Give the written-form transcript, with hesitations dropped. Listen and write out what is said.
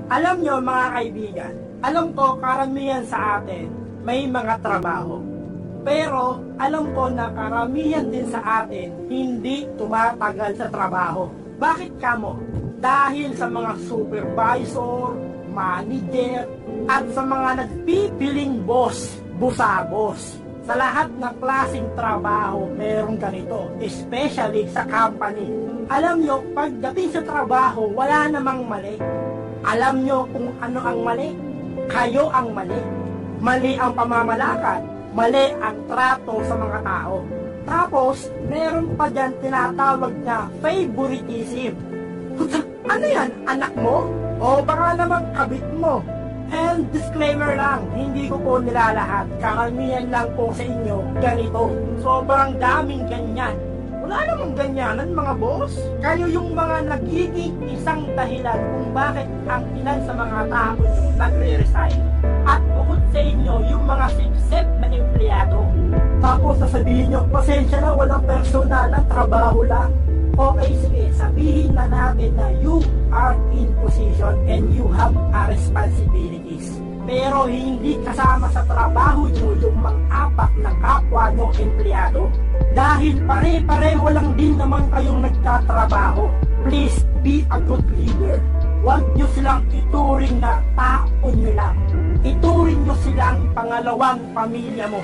Alam nyo mga kaibigan, alam ko karamihan sa atin may mga trabaho. Pero alam ko na karamihan din sa atin hindi tumatagal sa trabaho. Bakit kamo? Dahil sa mga supervisor, manager, at sa mga nagpipiling boss, busabos. Sa lahat ng klaseng trabaho, merong ganito, especially sa company. Alam nyo, pagdating sa trabaho, wala namang mali. Alam nyo kung ano ang mali? Kayo ang mali. Mali ang pamamalakad, mali ang trato sa mga tao. Tapos, meron pa dyan tinatawag na favoritism. Ano yan? Anak mo? O baka namang kabit mo? And disclaimer lang, hindi ko po nilalahat. Karamihan lang po sa inyo ganito. Sobrang daming ganyan. Wala namang ganyanan mga boss. Kayo yung mga nagiging isang dahilan kung bakit ang ilan sa mga tao yung nagre-resign. At bukod sa inyo, yung mga sipsip na empleyado. Tapos sasabihin nyo, pasensya na, walang personal na trabaho lang. Okay, sige, sabihin na natin na you are in position and you have a responsibilities. Pero hindi kasama sa trabaho nyo yung mang-apak ng kapwa nyo empleyado. Dahil pare-pareho lang din naman kayong nagtatrabaho. Please be a good leader. Huwag nyo silang ituring na tao nyo lang. Ituring nyo silang pangalawang pamilya mo.